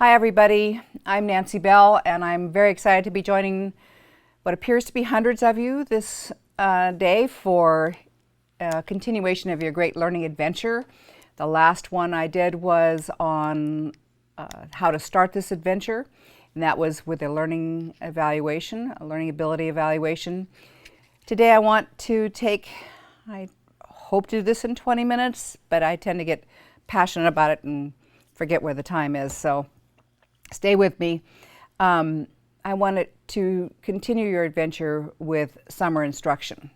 Hi everybody, I'm Nanci Bell and I'm very excited to be joining what appears to be hundreds of you this day for a continuation of your great learning adventure. The last one I did was on how to start this adventure, and that was with a learning evaluation, a learning ability evaluation. Today I want to I hope to do this in 20 minutes, but I tend to get passionate about it and forget where the time is, so stay with me. I wanted to continue your adventure with summer instruction.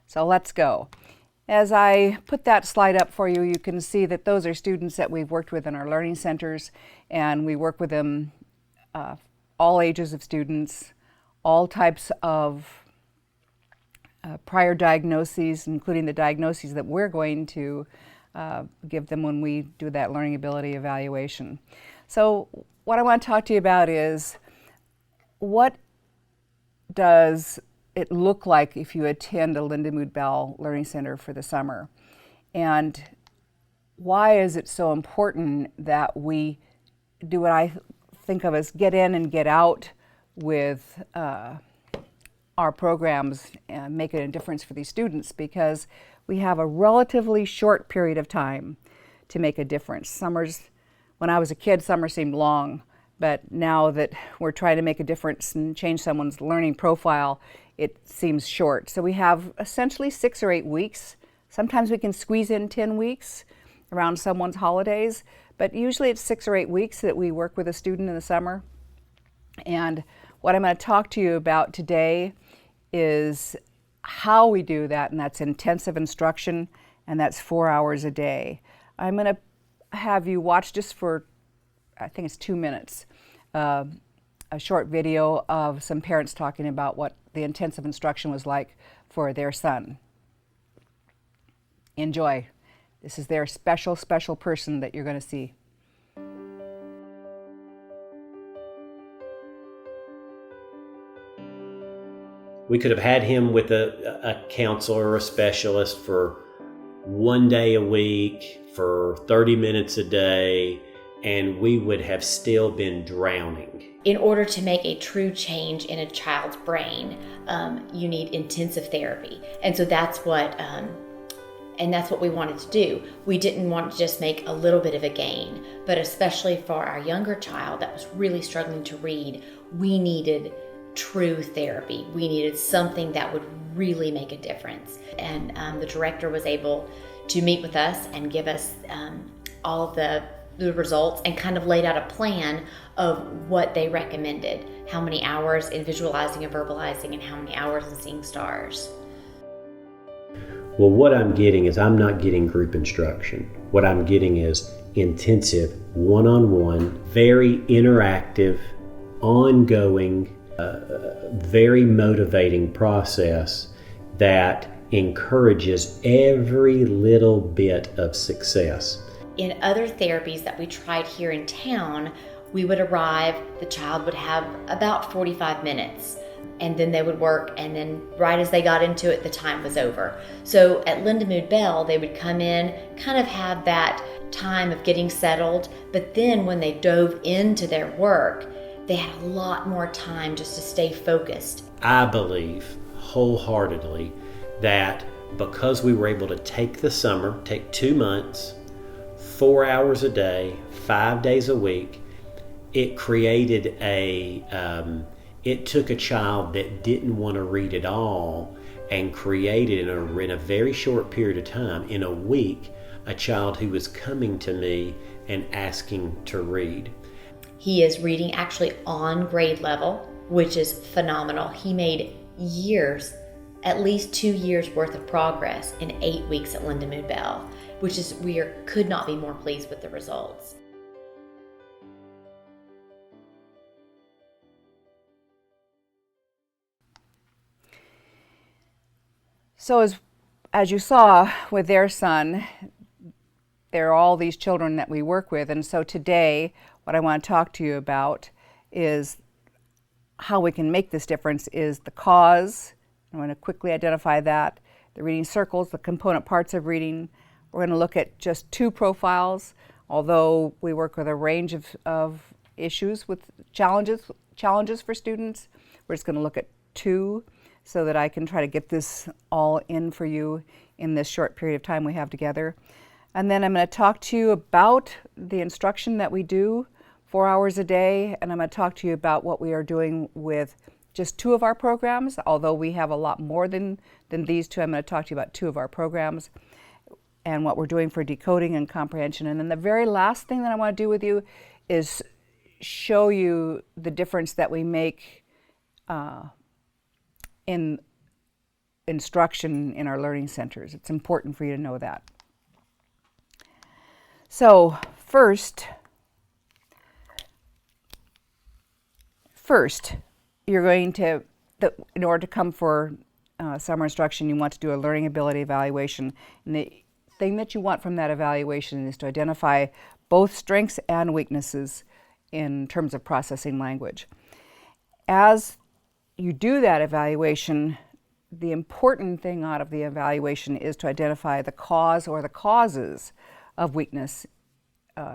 So let's go. As I put that slide up for you, you can see that those are students that we've worked with in our learning centers, and we work with them, all ages of students, all types of prior diagnoses, including the diagnoses that we're going to give them when we do that learning ability evaluation. So what I want to talk to you about is, what does it look like if you attend a Lindamood-Bell Learning Center for the summer? And why is it so important that we do what I think of as get in and get out with our programs and make a difference for these students? Because we have a relatively short period of time to make a difference. When I was a kid, summer seemed long, but now that we're trying to make a difference and change someone's learning profile, it seems short. So we have essentially 6 or 8 weeks. Sometimes we can squeeze in 10 weeks around someone's holidays, but usually it's 6 or 8 weeks that we work with a student in the summer. And what I'm going to talk to you about today is how we do that, and that's intensive instruction, and that's 4 hours a day. I'm going to have you watch just for, I think it's 2 minutes, a short video of some parents talking about what the intensive instruction was like for their son. Enjoy. This is their special person that you're going to see. We could have had him with a counselor or a specialist for 1 day a week, for 30 minutes a day, and we would have still been drowning. In order to make a true change in a child's brain, you need intensive therapy. And so that's what we wanted to do. We didn't want to just make a little bit of a gain, but especially for our younger child that was really struggling to read, we needed true therapy. We needed something that would really make a difference. And the director was able to meet with us and give us all of the results and kind of laid out a plan of what they recommended. How many hours in visualizing and verbalizing, and how many hours in seeing stars. Well, what I'm getting is I'm not getting group instruction. What I'm getting is intensive, one-on-one, very interactive, ongoing, very motivating process that encourages every little bit of success. In other therapies that we tried here in town, we would arrive, the child would have about 45 minutes, and then they would work, and then right as they got into it, the time was over. So at Lindamood-Bell, they would come in, kind of have that time of getting settled, but then when they dove into their work, they had a lot more time just to stay focused. I believe wholeheartedly that because we were able to take the summer, take 2 months, 4 hours a day, 5 days a week, it created it took a child that didn't want to read at all and created in a very short period of time, in a week, a child who was coming to me and asking to read. He is reading actually on grade level, which is phenomenal. He made years, at least 2 years worth of progress in 8 weeks at Lindamood-Bell, which is, could not be more pleased with the results. So as you saw with their son, there are all these children that we work with, and so today what I want to talk to you about is how we can make this difference is the cause. I'm going to quickly identify that, the reading circles, the component parts of reading. We're going to look at just 2 profiles. although we work with a range of issues with challenges for students, we're just going to look at 2 so that I can try to get this all in for you in this short period of time we have together. And then I'm going to talk to you about the instruction that we do 4 hours a day, and I'm going to talk to you about what we are doing with just 2 of our programs. Although we have a lot more than these 2, I'm going to talk to you about 2 of our programs and what we're doing for decoding and comprehension. And then the very last thing that I want to do with you is show you the difference that we make in instruction in our learning centers. It's important for you to know that. So first, you're going to, in order to come for summer instruction, you want to do a learning ability evaluation. And the thing that you want from that evaluation is to identify both strengths and weaknesses in terms of processing language. As you do that evaluation, the important thing out of the evaluation is to identify the cause or the causes of weakness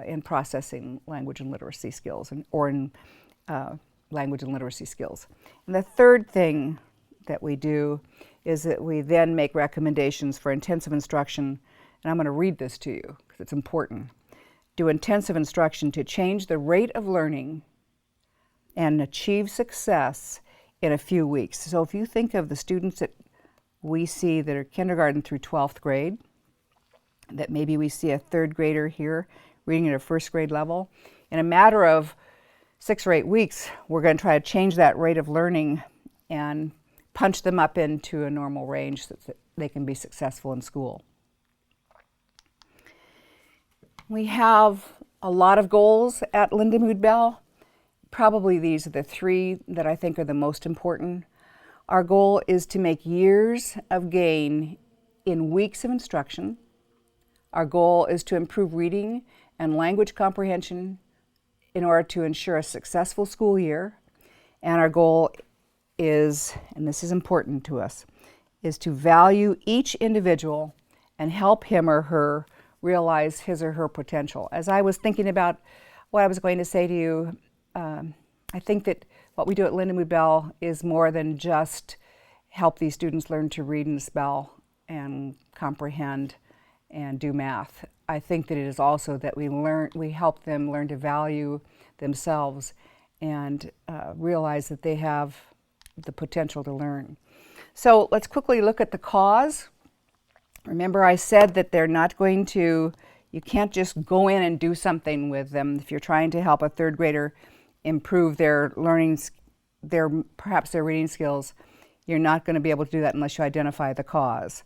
in processing language and literacy skills, or in language and literacy skills. And the third thing that we do is that we then make recommendations for intensive instruction, and I'm going to read this to you because it's important. Do intensive instruction to change the rate of learning and achieve success in a few weeks. So if you think of the students that we see that are kindergarten through 12th grade, that maybe we see a 3rd grader here reading at a 1st grade level, in a matter of 6 or 8 weeks, we're going to try to change that rate of learning and punch them up into a normal range so that they can be successful in school. We have a lot of goals at Lindamood-Bell. Probably these are the 3 that I think are the most important. Our goal is to make years of gain in weeks of instruction. Our goal is to improve reading and language comprehension in order to ensure a successful school year. And our goal is, and this is important to us, is to value each individual and help him or her realize his or her potential. As I was thinking about what I was going to say to you, I think that what we do at Lindamood-Bell is more than just help these students learn to read and spell and comprehend and do math. I think that it is also that we help them learn to value themselves and realize that they have the potential to learn. So let's quickly look at the cause. Remember, I said that they're not going to, you can't just go in and do something with them. If you're trying to help a 3rd grader improve their learning, perhaps their reading skills, you're not going to be able to do that unless you identify the cause.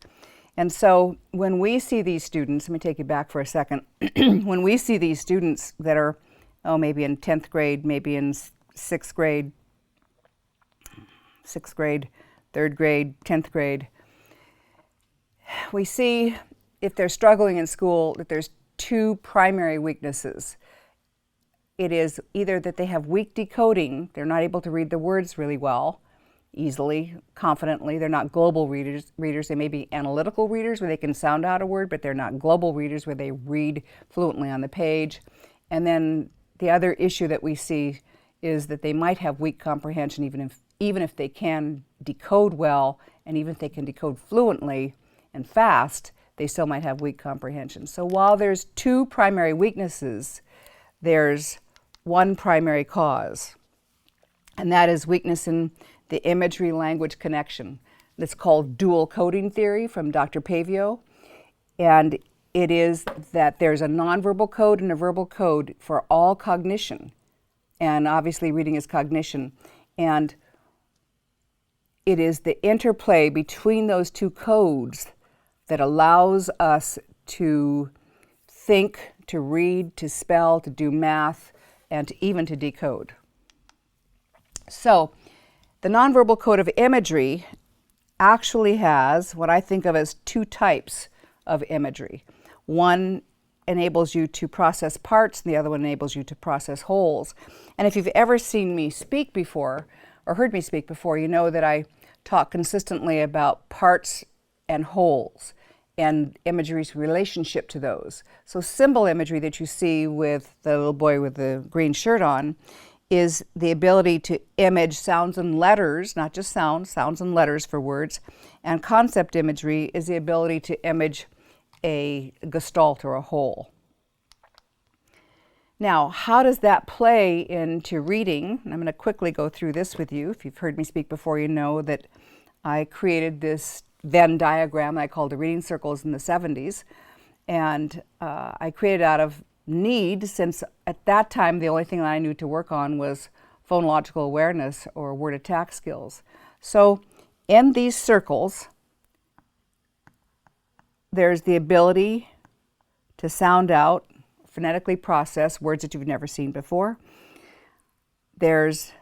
And so when we see these students, let me take you back for a second. When we see these students that are, maybe in 10th grade, maybe in 6th grade, 3rd grade, 10th grade, we see if they're struggling in school that there's 2 primary weaknesses. It is either that they have weak decoding, they're not able to read the words really well, easily, confidently. They're not global readers. They may be analytical readers where they can sound out a word, but they're not global readers where they read fluently on the page. And then the other issue that we see is that they might have weak comprehension even if they can decode well, and even if they can decode fluently and fast, they still might have weak comprehension. So while there's 2 primary weaknesses, there's 1 primary cause, and that is weakness in the imagery-language connection. That's called dual coding theory from Dr. Pavio, and it is that there's a nonverbal code and a verbal code for all cognition, and obviously reading is cognition, and it is the interplay between those 2 codes that allows us to think, to read, to spell, to do math, and even to decode. So the nonverbal code of imagery actually has what I think of as 2 types of imagery. One enables you to process parts, and the other one enables you to process wholes. And if you've ever seen me speak before, or heard me speak before, you know that I talk consistently about parts and wholes. and imagery's relationship to those. So symbol imagery that you see with the little boy with the green shirt on is the ability to image sounds and letters, not just sounds, sounds and letters for words. And concept imagery is the ability to image a gestalt or a whole. Now, how does that play into reading? I'm going to quickly go through this with you. If you've heard me speak before, you know that I created this Venn diagram I called the reading circles in the 70s. And I created out of need, since at that time the only thing that I knew to work on was phonological awareness or word attack skills. So in these circles, there's the ability to sound out, phonetically process words that you've never seen before. There's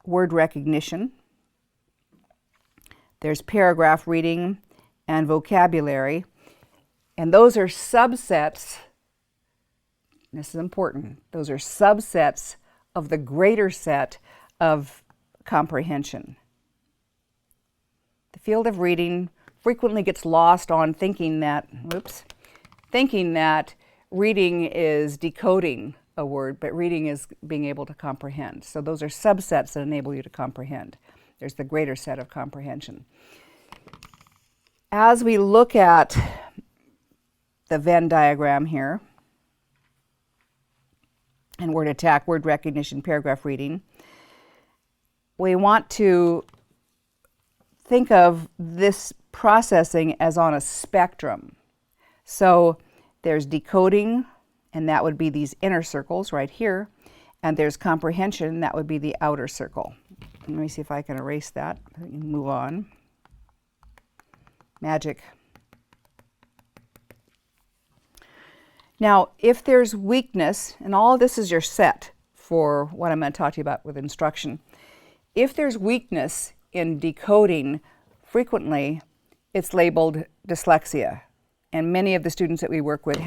word recognition. There's paragraph reading and vocabulary. And those are subsets, this is important, those are subsets of the greater set of comprehension. The field of reading frequently gets lost on thinking that reading is decoding a word, but reading is being able to comprehend. So those are subsets that enable you to comprehend. There's the greater set of comprehension. As we look at the Venn diagram here, and word attack, word recognition, paragraph reading, we want to think of this processing as on a spectrum. So there's decoding, and that would be these inner circles right here, and there's comprehension, that would be the outer circle. Let me see if I can erase that. Move on. Magic. Now, if there's weakness, and all of this is your set for what I'm going to talk to you about with instruction. If there's weakness in decoding, frequently it's labeled dyslexia. And many of the students that we work with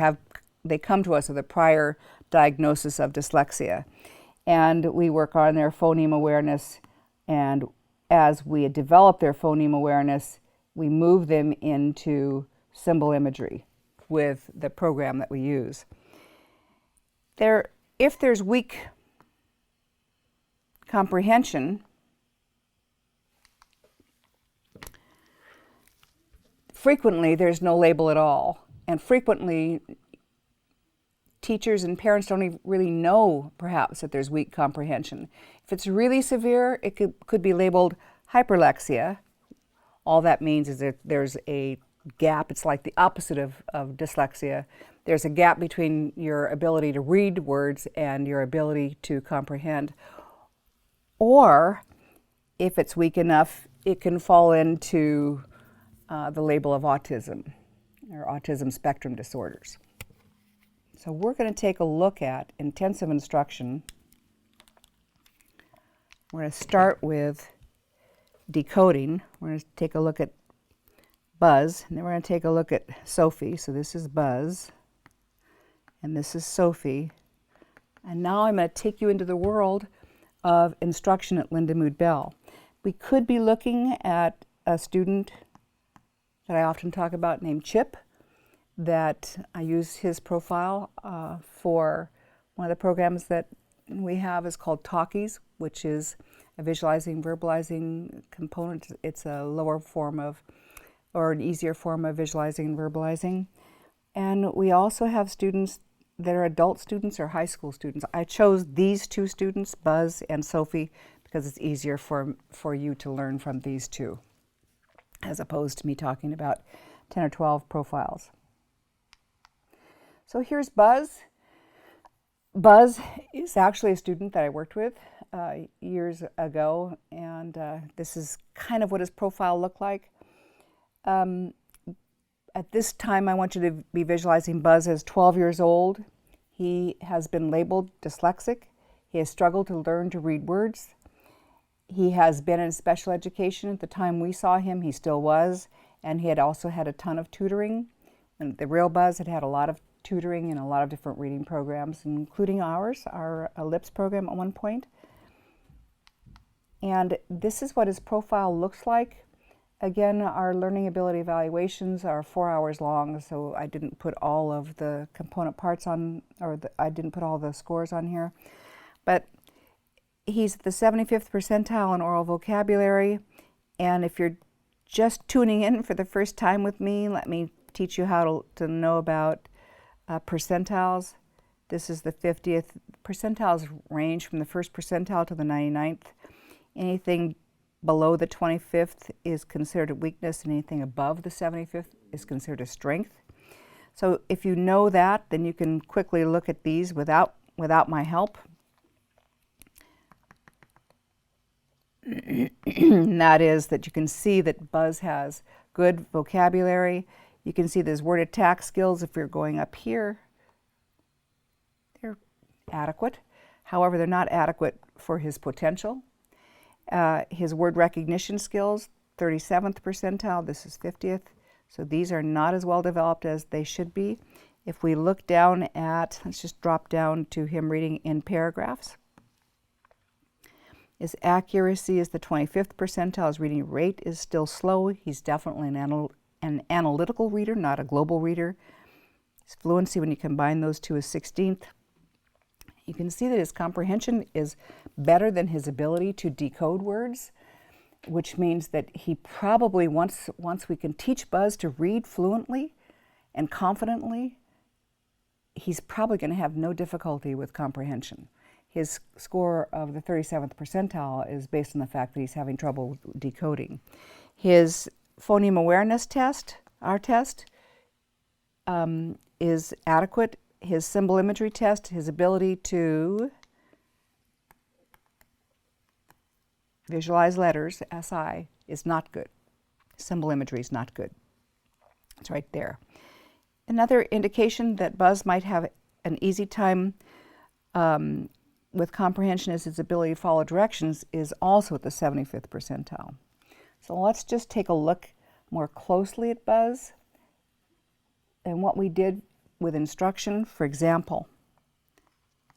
they come to us with a prior diagnosis of dyslexia. And we work on their phoneme awareness, and as we develop their phoneme awareness, we move them into symbol imagery with the program that we use. If there's weak comprehension, frequently there's no label at all, and frequently teachers and parents don't really know perhaps that there's weak comprehension. If it's really severe, it could be labeled hyperlexia. All that means is that there's a gap. It's like the opposite of dyslexia. There's a gap between your ability to read words and your ability to comprehend. Or if it's weak enough, it can fall into the label of autism or autism spectrum disorders. So we're going to take a look at intensive instruction. We're going to start with decoding. We're going to take a look at Buzz, and then we're going to take a look at Sophie. So this is Buzz, and this is Sophie. And now I'm going to take you into the world of instruction at Lindamood-Bell. We could be looking at a student that I often talk about named Chip, that I use his profile for one of the programs that we have is called Talkies, which is a visualizing, verbalizing component. It's a lower form of, or an easier form of visualizing and verbalizing. And we also have students that are adult students or high school students. I chose these two students, Buzz and Sophie, because it's easier for you to learn from these two, as opposed to me talking about 10 or 12 profiles. So here's Buzz. Buzz is actually a student that I worked with years ago, and this is kind of what his profile looked like. At this time, I want you to be visualizing Buzz as 12 years old. He has been labeled dyslexic. He has struggled to learn to read words. He has been in special education. At the time we saw him, he still was, and he had also had a ton of tutoring. And the real Buzz had had a lot of tutoring and a lot of different reading programs, including ours, our LIPS program at one point. And this is what his profile looks like Again, our learning ability evaluations are 4 hours long, so I didn't put all of the component parts on, I didn't put all the scores on here. But he's at the 75th percentile in oral vocabulary, and if you're just tuning in for the first time with me, let me teach you how to know about percentiles. This is the 50th. Percentiles range from the first percentile to the 99th. Anything below the 25th is considered a weakness, and anything above the 75th is considered a strength. So if you know that, then you can quickly look at these without my help. And that is that you can see that Buzz has good vocabulary. You can see there's word attack skills. If you're going up here, they're adequate. However, they're not adequate for his potential. His word recognition skills, 37th percentile, this is 50th. So these are not as well developed as they should be. If we look down at, let's just drop down to him reading in paragraphs. His accuracy is the 25th percentile. His reading rate is still slow. He's definitely an analytical reader, not a global reader. His fluency, when you combine those two, is 16th. You can see that his comprehension is better than his ability to decode words, which means that he probably, once we can teach Buzz to read fluently and confidently, he's probably going to have no difficulty with comprehension. His score of the 37th percentile is based on the fact that he's having trouble decoding. His phoneme awareness test, our test, is adequate. His symbol imagery test, his ability to visualize letters, SI, is not good. Symbol imagery is not good. It's right there. Another indication that Buzz might have an easy time with comprehension is his ability to follow directions is also at the 75th percentile. So let's just take a look more closely at Buzz and what we did with instruction. For example,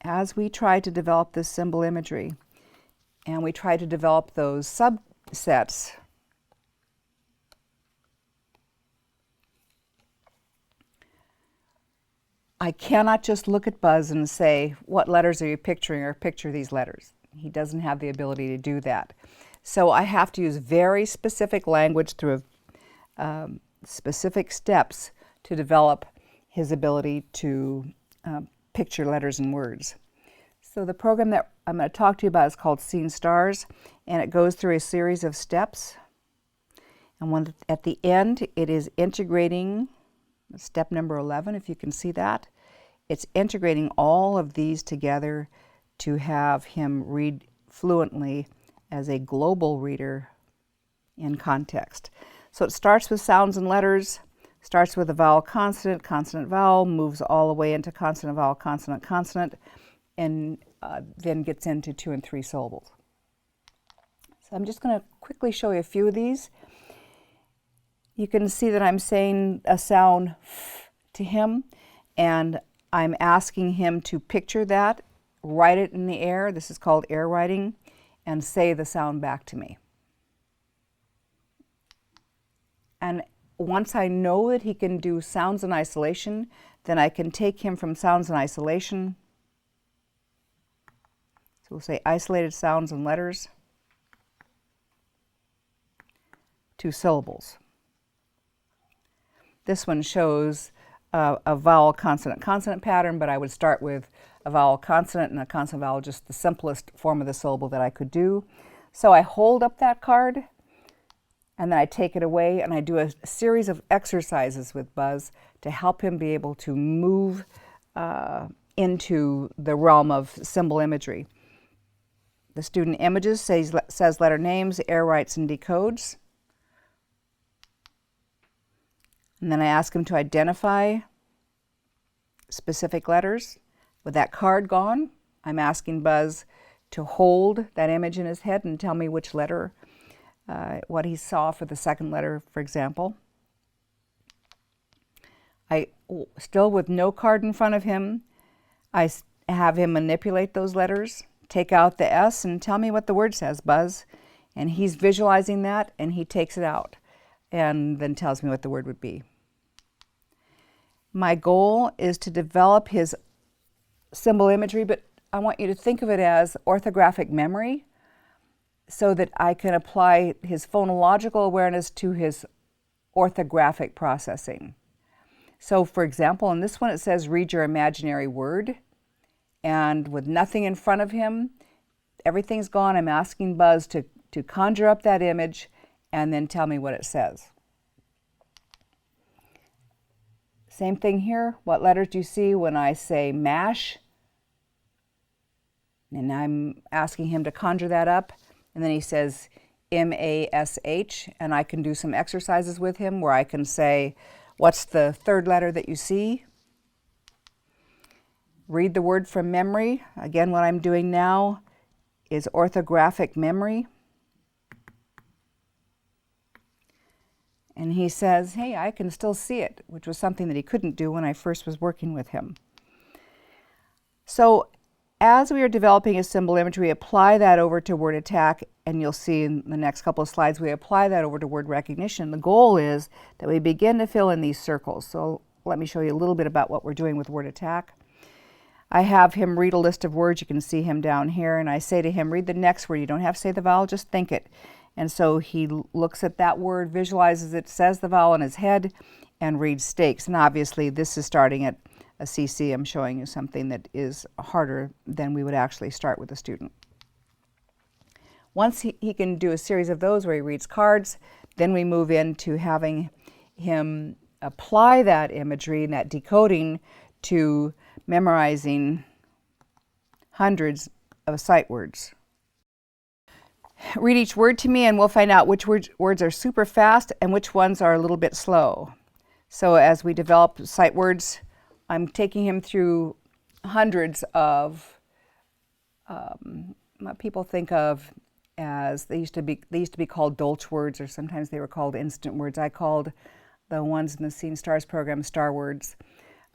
as we tried to develop this symbol imagery and we tried to develop those subsets, I cannot just look at Buzz and say, what letters are you picturing, or picture these letters. He doesn't have the ability to do that. So I have to use very specific language through specific steps to develop his ability to picture letters and words. So the program that I'm going to talk to you about is called Seeing Stars, and it goes through a series of steps. And at the end, it is integrating, step number 11, if you can see that. It's integrating all of these together to have him read fluently as a global reader in context. So it starts with sounds and letters, starts with a vowel consonant, consonant vowel, moves all the way into consonant vowel consonant consonant, and then gets into 2 and 3 syllables. So I'm just going to quickly show you a few of these. You can see that I'm saying a sound f to him, and I'm asking him to picture that, write it in the air. This is called air writing, and say the sound back to me. And once I know that he can do sounds in isolation, then I can take him from sounds in isolation. So we'll say isolated sounds and letters to syllables. This one shows a vowel consonant consonant pattern, but I would start with a vowel consonant and a consonant vowel, just the simplest form of the syllable that I could do. So I hold up that card, and then I take it away, and I do a series of exercises with Buzz to help him be able to move into the realm of symbol imagery. The student images says letter names, air writes and decodes. And then I ask him to identify specific letters. With that card gone, I'm asking Buzz to hold that image in his head and tell me which letter, what he saw for the second letter, for example. Still with no card in front of him, I have him manipulate those letters, take out the S and tell me what the word says, Buzz. And he's visualizing that and he takes it out. and then tells me what the word would be. My goal is to develop his symbol imagery, but I want you to think of it as orthographic memory so that I can apply his phonological awareness to his orthographic processing. So for example, in this one it says, read your imaginary word. And with nothing in front of him, everything's gone. I'm asking Buzz to conjure up that image and then tell me what it says. Same thing here. What letters do you see when I say mash? And I'm asking him to conjure that up. And then he says M-A-S-H. And I can do some exercises with him where I can say, what's the third letter that you see? Read the word from memory. Again, what I'm doing now is orthographic memory. And he says, hey, I can still see it, which was something that he couldn't do when I first was working with him. So as we are developing a symbol imagery, we apply that over to word attack, and you'll see in the next couple of slides, we apply that over to word recognition. The goal is that we begin to fill in these circles. So let me show you a little bit about what we're doing with word attack. I have him read a list of words. You can see him down here, and I say to him, read the next word. You don't have to say the vowel, just think it. And so he looks at that word, visualizes it, says the vowel in his head, and reads steaks. And obviously this is starting at a CC. I'm showing you something that is harder than we would actually start with a student. Once he can do a series of those where he reads cards, then we move into having him apply that imagery and that decoding to memorizing hundreds of sight words. Read each word to me and we'll find out which words are super fast and which ones are a little bit slow. So as we develop sight words, I'm taking him through hundreds of what people think of as, they used to be called dolch words, or sometimes they were called instant words. I called the ones in the Seeing Stars program star words.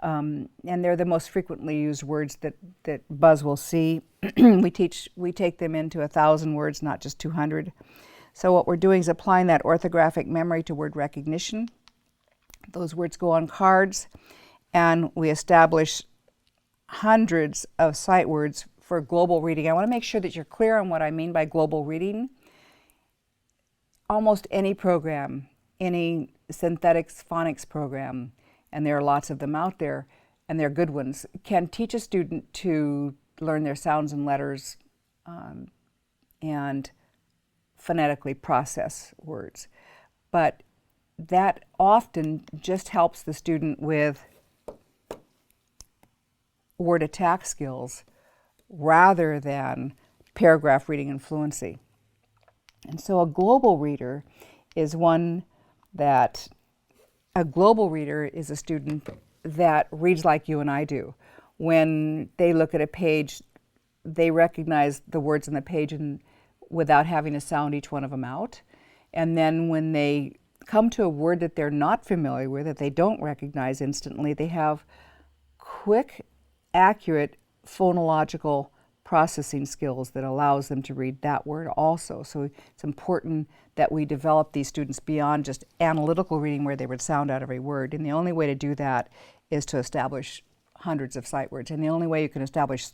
And they're the most frequently used words that Buzz will see. we take them into 1,000 words, not just 200. So what we're doing is applying that orthographic memory to word recognition. Those words go on cards, and we establish hundreds of sight words for global reading. I want to make sure that you're clear on what I mean by global reading. Almost any program, any synthetics phonics program, and there are lots of them out there, and they're good ones, can teach a student to learn their sounds and letters and phonetically process words. But that often just helps the student with word attack skills rather than paragraph reading and fluency. And so a global reader is a student that reads like you and I do. When they look at a page, they recognize the words on the page without having to sound each one of them out. And then when they come to a word that they're not familiar with, that they don't recognize instantly, they have quick, accurate phonological processing skills that allows them to read that word also. So it's important that we develop these students beyond just analytical reading where they would sound out every word. And the only way to do that is to establish hundreds of sight words. And the only way you can establish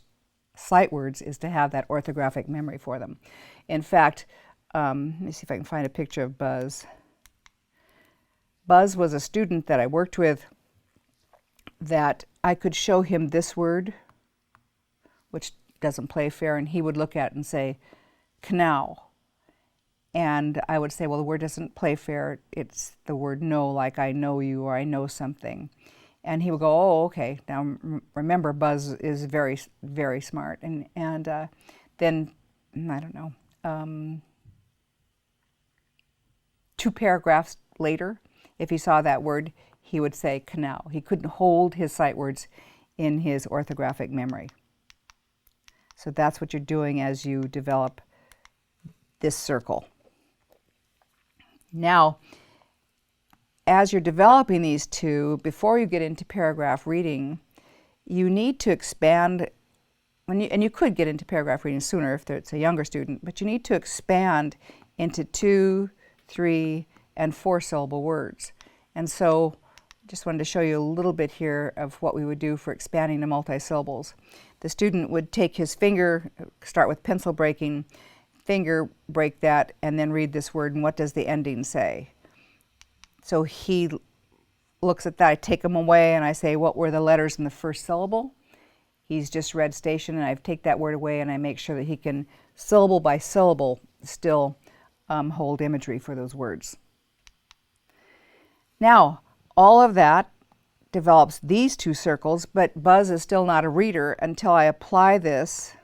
sight words is to have that orthographic memory for them. In fact, let me see if I can find a picture of Buzz. Buzz was a student that I worked with that I could show him this word, which doesn't play fair, and he would look at it and say, canal. And I would say, well, the word doesn't play fair. It's the word know, like I know you or I know something. And he would go, oh, okay. Now, remember, Buzz is very, very smart. And then, I don't know, 2 paragraphs later, if he saw that word, he would say canal. He couldn't hold his sight words in his orthographic memory. So that's what you're doing as you develop this circle. Now, as you're developing these two, before you get into paragraph reading, you need to expand, and you could get into paragraph reading sooner if it's a younger student, but you need to expand into 2, 3, and 4-syllable words. And so just wanted to show you a little bit here of what we would do for expanding to multisyllables. The student would take his finger, start with pencil breaking, finger break that, and then read this word, and what does the ending say? So he looks at that, I take him away, and I say, what were the letters in the first syllable? He's just read station, and I take that word away, and I make sure that he can, syllable by syllable, still hold imagery for those words. Now, all of that develops these 2 circles, but Buzz is still not a reader until I apply this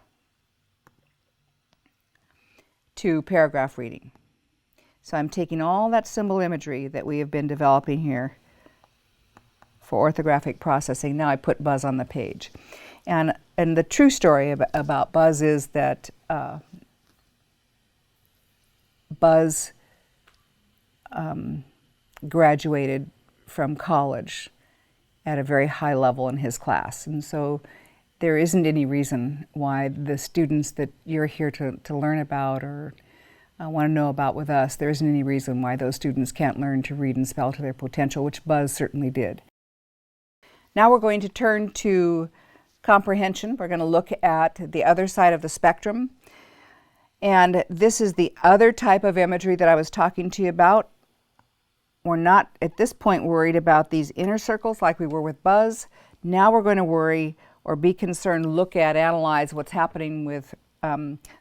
to paragraph reading. So I'm taking all that symbol imagery that we have been developing here for orthographic processing. Now I put Buzz on the page. And the true story about Buzz is that Buzz graduated from college at a very high level in his class. And so there isn't any reason why the students that you're here to learn about or want to know about with us, there isn't any reason why those students can't learn to read and spell to their potential, which Buzz certainly did. Now we're going to turn to comprehension. We're going to look at the other side of the spectrum. And this is the other type of imagery that I was talking to you about. We're not, at this point, worried about these inner circles like we were with Buzz. Now we're going to worry or be concerned, look at, analyze what's happening with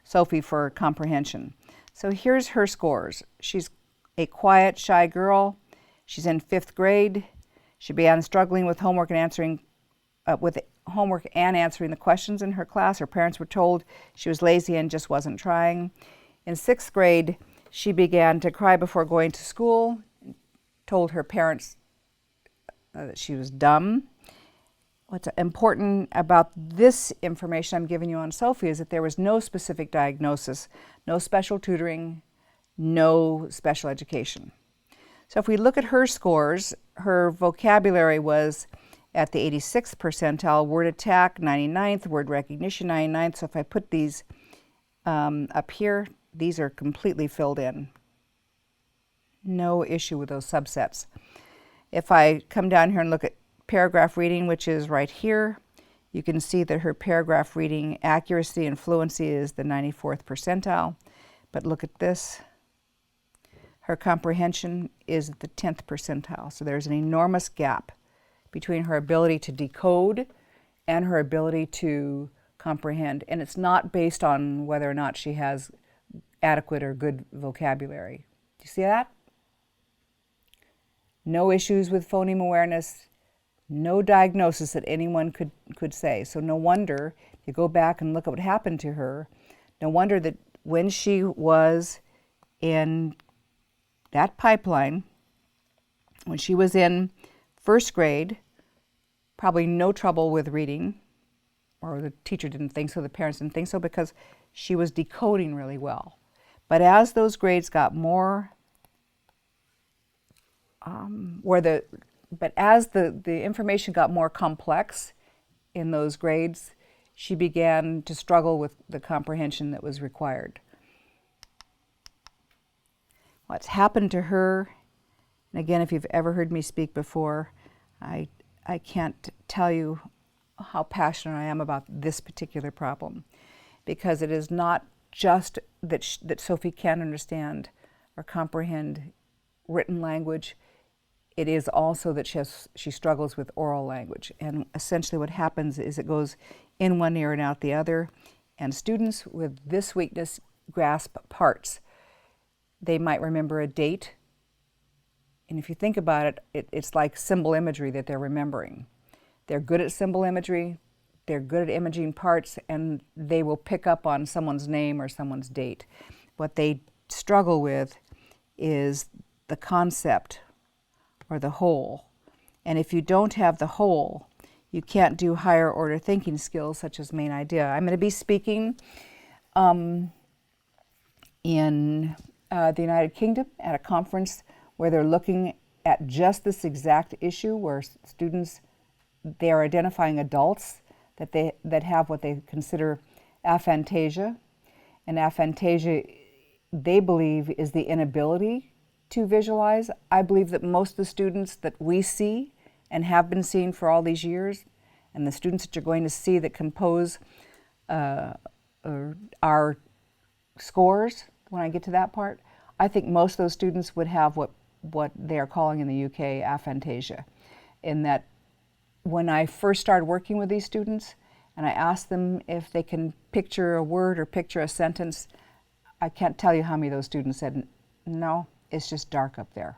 Sophie for comprehension. So here's her scores. She's a quiet, shy girl. She's in 5th grade. She began struggling with homework and answering the questions in her class. Her parents were told she was lazy and just wasn't trying. In 6th grade, she began to cry before going to school, told her parents that she was dumb. What's important about this information I'm giving you on Sophie is that there was no specific diagnosis, no special tutoring, no special education. So if we look at her scores, her vocabulary was at the 86th percentile, word attack 99th, word recognition 99th. So if I put these up here, these are completely filled in. No issue with those subsets. If I come down here and look at paragraph reading, which is right here, you can see that her paragraph reading accuracy and fluency is the 94th percentile. But look at this. Her comprehension is the 10th percentile. So there's an enormous gap between her ability to decode and her ability to comprehend. And it's not based on whether or not she has adequate or good vocabulary. Do you see that? No issues with phoneme awareness, no diagnosis that anyone could say. So no wonder, if you go back and look at what happened to her, no wonder that when she was in that pipeline, when she was in 1st grade, probably no trouble with reading, or the teacher didn't think so, the parents didn't think so, because she was decoding really well. But as those grades got more, as the information got more complex in those grades, she began to struggle with the comprehension that was required. What's happened to her, and again, if you've ever heard me speak before, I can't tell you how passionate I am about this particular problem, because it is not just that Sophie can't understand or comprehend written language. It is also that she struggles with oral language. And essentially what happens is it goes in one ear and out the other. And students with this weakness grasp parts. They might remember a date. And if you think about it, it's like symbol imagery that they're remembering. They're good at symbol imagery. They're good at imaging parts, and they will pick up on someone's name or someone's date. What they struggle with is the concept or the whole. And if you don't have the whole, you can't do higher order thinking skills such as main idea. I'm going to be speaking in the United Kingdom at a conference where they're looking at just this exact issue, where students, they are identifying adults that have what they consider aphantasia. And aphantasia, they believe, is the inability to visualize. I believe that most of the students that we see and have been seeing for all these years, and the students that you're going to see that compose our scores, when I get to that part, I think most of those students would have what they are calling in the UK aphantasia, in that when I first started working with these students and I asked them if they can picture a word or picture a sentence, I can't tell you how many of those students said, no, it's just dark up there.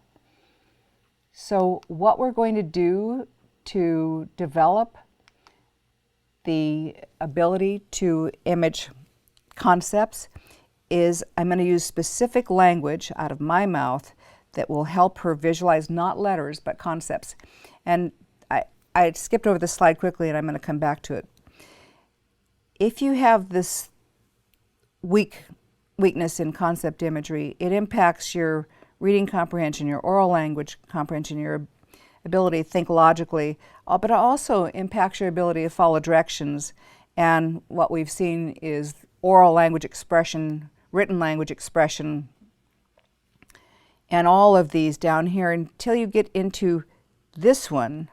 So what we're going to do to develop the ability to image concepts is I'm going to use specific language out of my mouth that will help her visualize not letters but concepts. And I skipped over this slide quickly and I'm going to come back to it. If you have this weakness in concept imagery, it impacts your reading comprehension, your oral language comprehension, your ability to think logically, but it also impacts your ability to follow directions. And what we've seen is oral language expression, written language expression, and all of these down here until you get into this one,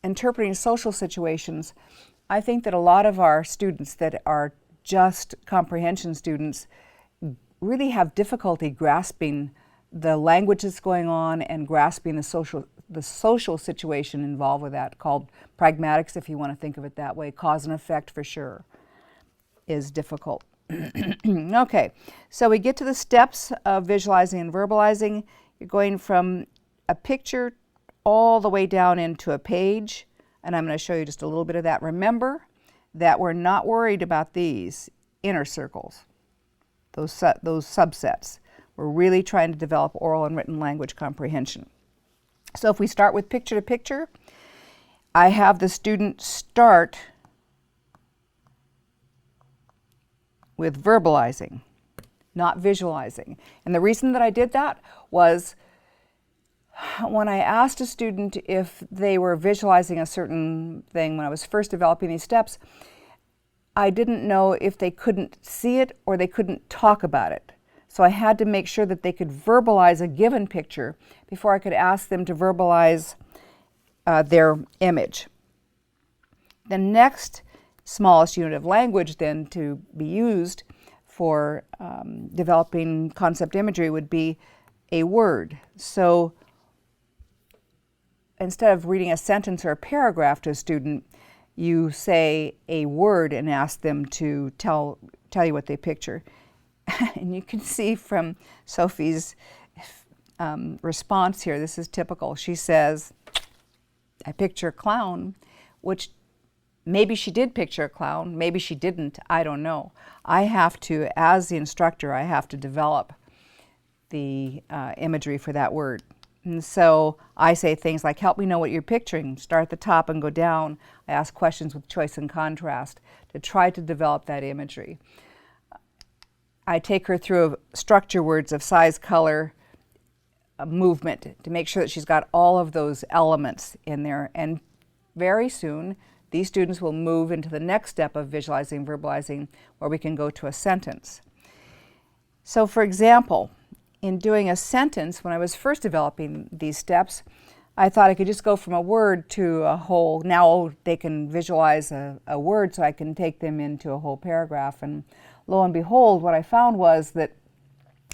interpreting social situations. I think that a lot of our students that are just comprehension students really have difficulty grasping the language that's going on and grasping the social situation involved with that, called pragmatics, if you want to think of it that way. Cause and effect, for sure, is difficult. Okay, so we get to the steps of visualizing and verbalizing. You're going from a picture all the way down into a page, and I'm going to show you just a little bit of that. Remember that we're not worried about these inner circles, those subsets. We're really trying to develop oral and written language comprehension. So if we start with picture to picture, I have the student start with verbalizing, not visualizing. And the reason that I did that was when I asked a student if they were visualizing a certain thing when I was first developing these steps, I didn't know if they couldn't see it or they couldn't talk about it. So I had to make sure that they could verbalize a given picture before I could ask them to verbalize their image. The next smallest unit of language then to be used for developing concept imagery would be a word. So instead of reading a sentence or a paragraph to a student, you say a word and ask them to tell you what they picture. And you can see from Sophie's response here, this is typical. She says, I picture a clown, which maybe she did picture a clown, maybe she didn't, I don't know. I have to, as the instructor, I have to develop the imagery for that word. And so I say things like, help me know what you're picturing. Start at the top and go down. I ask questions with choice and contrast to try to develop that imagery. I take her through structure words of size, color, movement to make sure that she's got all of those elements in there. And very soon, these students will move into the next step of visualizing, verbalizing, where we can go to a sentence. So for example, in doing a sentence, when I was first developing these steps, I thought I could just go from a word to a whole. Now they can visualize a word, so I can take them into a whole paragraph. And lo and behold, what I found was that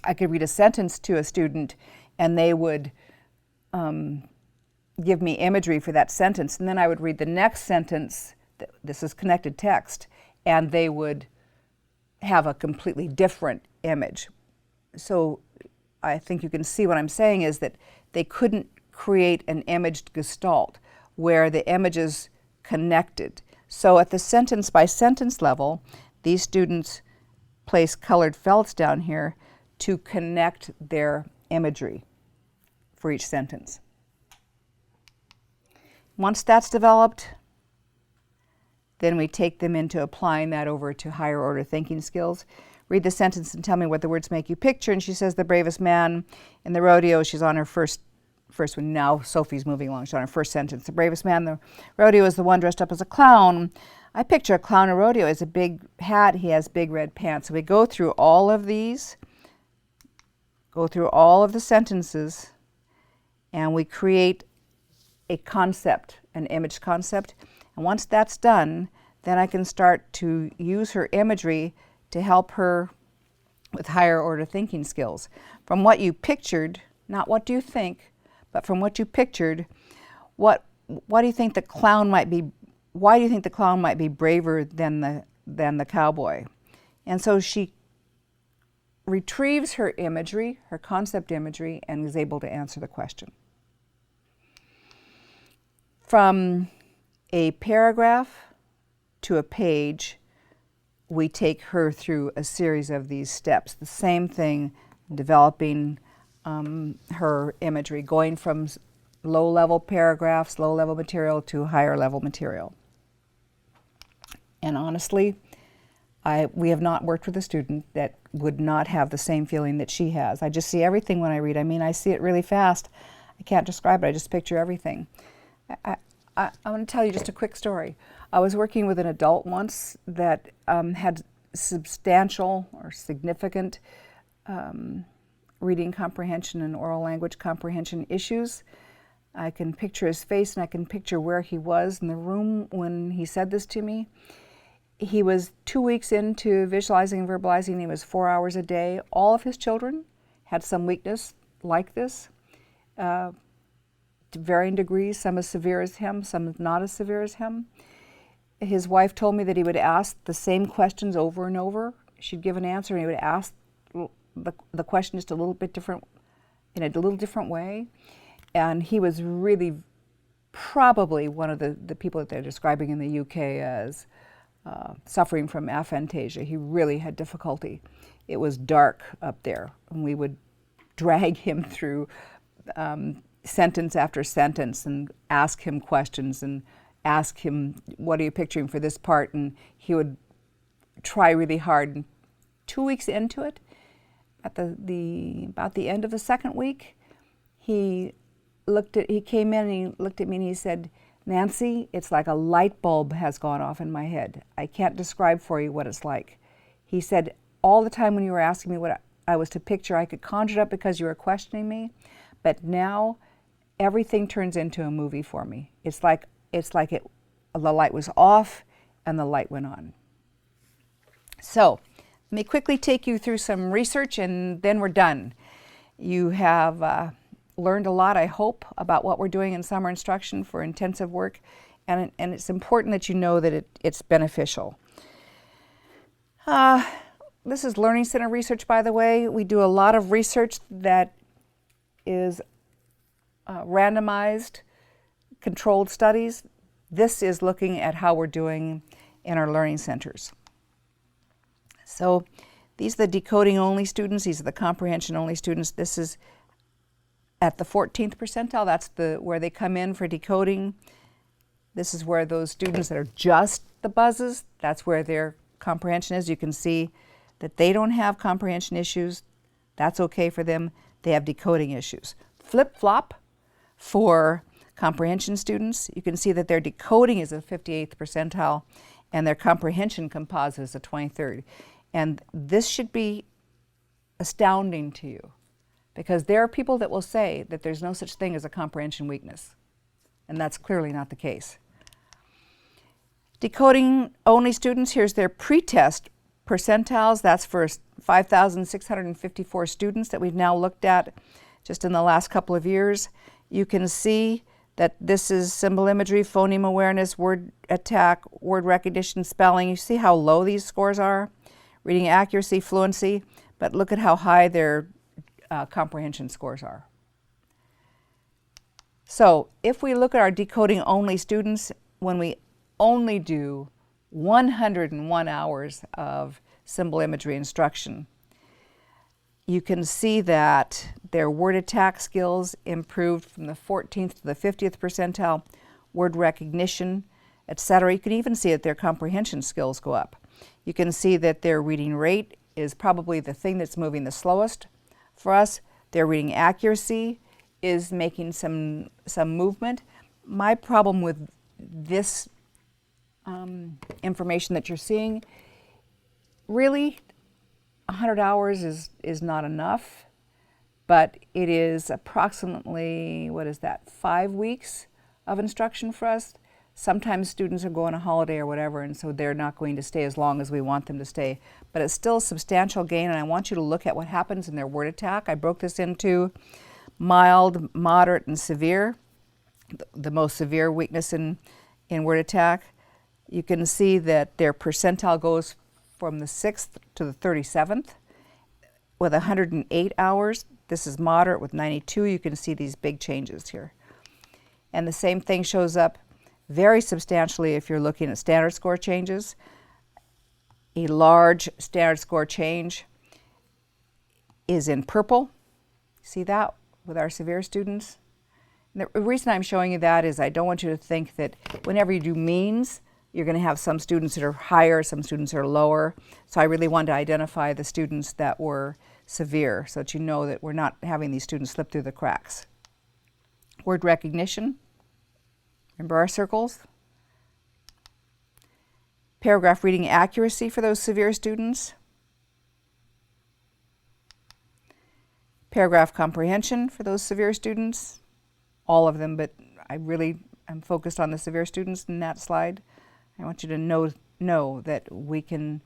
I could read a sentence to a student and they would give me imagery for that sentence. And then I would read the next sentence, this is connected text, and they would have a completely different image. So I think you can see what I'm saying is that they couldn't create an imaged gestalt where the images connected. So at the sentence by sentence level, these students place colored felts down here to connect their imagery for each sentence. Once that's developed, then we take them into applying that over to higher order thinking skills. Read the sentence and tell me what the words make you picture. And she says the bravest man in the rodeo. She's on her first one. Now Sophie's moving along. She's on her first sentence. The bravest man in the rodeo is the one dressed up as a clown. I picture a clown in a rodeo. He has a big hat. He has big red pants. So we go through all of these go through all of the sentences, and we create a concept, an image concept. And once that's done, then I can start to use her imagery to help her with higher order thinking skills. From what you pictured, not what do you think, but from what you pictured, what do you think the clown might be? Why do you think the clown might be braver than the cowboy? And so she retrieves her imagery, her concept imagery, and is able to answer the question. From a paragraph to a page, we take her through a series of these steps. The same thing, developing her imagery, going from low-level paragraphs, low-level material to higher-level material. And honestly, we have not worked with a student that would not have the same feeling that she has. I just see everything when I read. I mean, I see it really fast. I can't describe it. I just picture everything. I want to tell you just a quick story. I was working with an adult once that had substantial or significant reading comprehension and oral language comprehension issues. I can picture his face, and I can picture where he was in the room when he said this to me. He was 2 weeks into visualizing and verbalizing. He was 4 hours a day. All of his children had some weakness like this, to varying degrees, some as severe as him, some not as severe as him. His wife told me that he would ask the same questions over and over. She'd give an answer, and he would ask the question just a little bit different, in a little different way. And he was really probably one of the people that they're describing in the UK as suffering from aphantasia. He really had difficulty. It was dark up there, and we would drag him through sentence after sentence and ask him questions and ask him, what are you picturing for this part? And he would try really hard. And 2 weeks into it, at about the end of the second week, he came in and he looked at me and he said, "Nanci, it's like a light bulb has gone off in my head. I can't describe for you what it's like." He said, all the time when you were asking me what I was to picture, I could conjure it up because you were questioning me, but now everything turns into a movie for me. It's like the light was off and the light went on. So let me quickly take you through some research, and then we're done. You have learned a lot, I hope, about what we're doing in summer instruction for intensive work, and it's important that you know that it's beneficial. This is Learning Center research, by the way. We do a lot of research that is randomized, controlled studies. This is looking at how we're doing in our learning centers. So these are the decoding only students, these are the comprehension only students. This is at the 14th percentile, that's where they come in for decoding. This is where those students that are just the buzzes, that's where their comprehension is. You can see that they don't have comprehension issues. That's okay for them. They have decoding issues. Flip-flop for comprehension students. You can see that their decoding is a 58th percentile and their comprehension composite is a 23rd. And this should be astounding to you, because there are people that will say that there's no such thing as a comprehension weakness, and that's clearly not the case. Decoding only students, here's their pre-test percentiles. That's for 5,654 students that we've now looked at just in the last couple of years. You can see that this is symbol imagery, phoneme awareness, word attack, word recognition, spelling. You see how low these scores are? Reading accuracy, fluency, but look at how high their comprehension scores are. So if we look at our decoding only students, when we only do 101 hours of symbol imagery instruction, you can see that their word attack skills improved from the 14th to the 50th percentile, word recognition, etc. You can even see that their comprehension skills go up. You can see that their reading rate is probably the thing that's moving the slowest for us. Their reading accuracy is making some movement. My problem with this information that you're seeing, really 100 hours is not enough. but it is approximately, what is that, 5 weeks of instruction for us. Sometimes students are going on a holiday or whatever, and so they're not going to stay as long as we want them to stay. But it's still a substantial gain, and I want you to look at what happens in their word attack. I broke this into mild, moderate, and severe. The most severe weakness in word attack. You can see that their percentile goes from the 6th to the 37th with 108 hours. This is moderate with 92. You can see these big changes here. And the same thing shows up very substantially if you're looking at standard score changes. A large standard score change is in purple. See that with our severe students? And the reason I'm showing you that is I don't want you to think that whenever you do means, you're going to have some students that are higher, some students are lower. So I really wanted to identify the students that were severe so that you know that we're not having these students slip through the cracks. Word recognition. Remember our circles? Paragraph reading accuracy for those severe students. Paragraph comprehension for those severe students. All of them, but I really am focused on the severe students in that slide. I want you to know that we can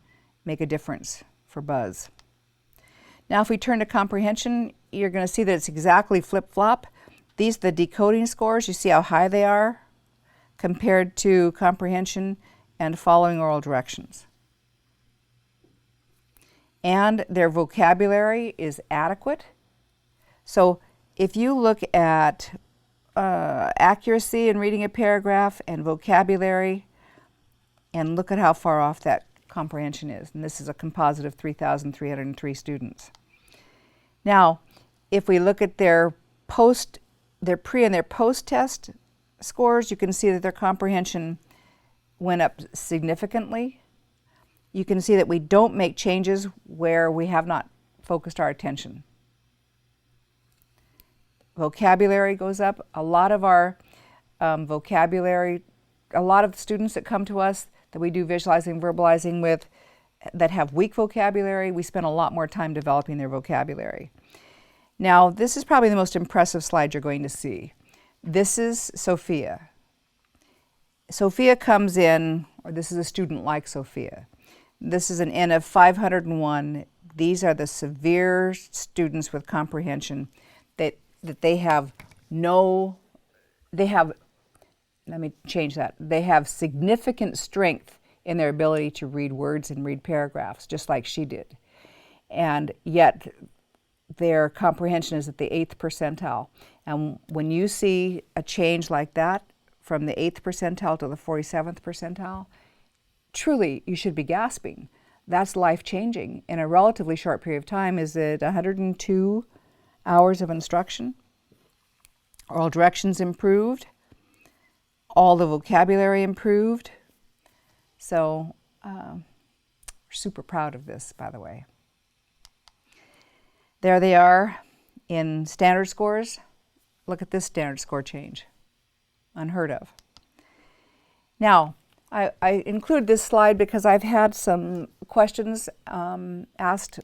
make a difference for Buzz. Now if we turn to comprehension, you're going to see that it's exactly flip-flop. These are the decoding scores. You see how high they are compared to comprehension and following oral directions. And their vocabulary is adequate. So if you look at accuracy in reading a paragraph and vocabulary, and look at how far off that comprehension is. And this is a composite of 3,303 students. Now, if we look at their pre and their post-test scores, you can see that their comprehension went up significantly. You can see that we don't make changes where we have not focused our attention. Vocabulary goes up. A lot of our vocabulary, a lot of students that come to us that we do visualizing, verbalizing with, that have weak vocabulary, we spend a lot more time developing their vocabulary. Now, this is probably the most impressive slide you're going to see. This is Sophia. Sophia comes in, or this is a student like Sophia. This is an N of 501. These are the severe students with comprehension that they have let me change that. They have significant strength in their ability to read words and read paragraphs, just like she did. And yet, their comprehension is at the 8th percentile. And when you see a change like that, from the 8th percentile to the 47th percentile, truly, you should be gasping. That's life-changing. In a relatively short period of time, is it 102 hours of instruction? Oral directions improved. All the vocabulary improved. So we're super proud of this, by the way. There they are in standard scores. Look at this standard score change. Unheard of. Now, I include this slide because I've had some questions asked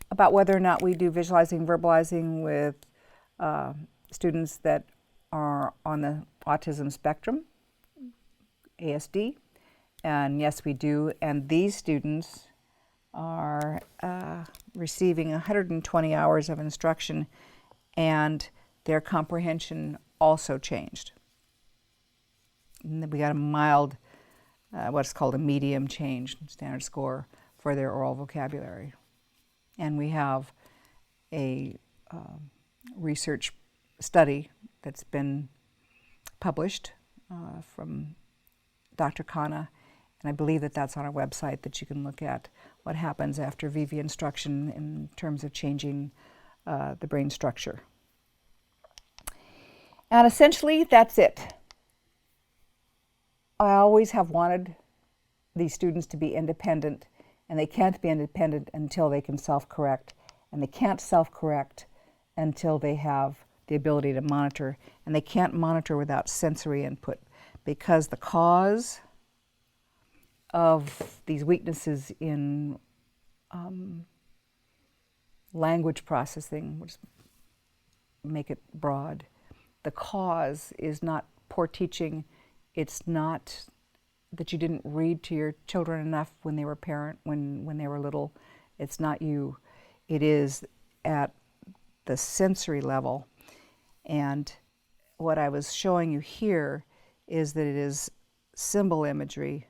about whether or not we do visualizing, verbalizing with students that are on the autism spectrum, ASD, and yes, we do. And these students are receiving 120 hours of instruction, and their comprehension also changed. And then we got a mild, what's called a medium change standard score for their oral vocabulary. And we have a research study that's been published from Dr. Khanna, and I believe that that's on our website that you can look at what happens after VV instruction in terms of changing the brain structure. And essentially, that's it. I always have wanted these students to be independent, and they can't be independent until they can self-correct, and they can't self-correct until they have the ability to monitor, and they can't monitor without sensory input, because the cause of these weaknesses in language processing, which is make it broad. The cause is not poor teaching. It's not that you didn't read to your children enough when they were when they were little. It's not you. It is at the sensory level. And what I was showing you here is that it is symbol imagery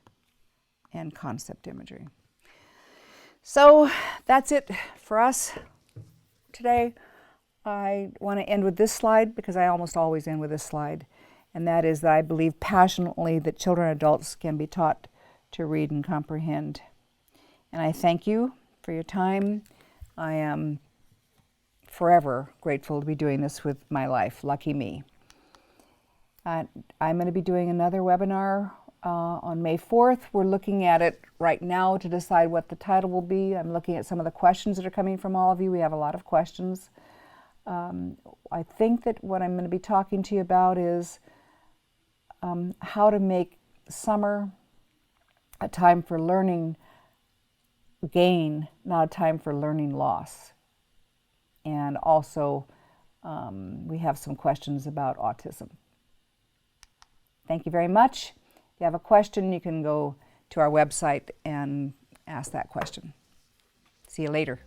and concept imagery. So that's it for us today. I want to end with this slide because I almost always end with this slide, and that is that I believe passionately that children and adults can be taught to read and comprehend. And I thank you for your time. I am forever grateful to be doing this with my life. Lucky me. I'm going to be doing another webinar on May 4th. We're looking at it right now to decide what the title will be. I'm looking at some of the questions that are coming from all of you. We have a lot of questions. I think that what I'm going to be talking to you about is how to make summer a time for learning gain, not a time for learning loss. And also, we have some questions about autism. Thank you very much. If you have a question, you can go to our website and ask that question. See you later.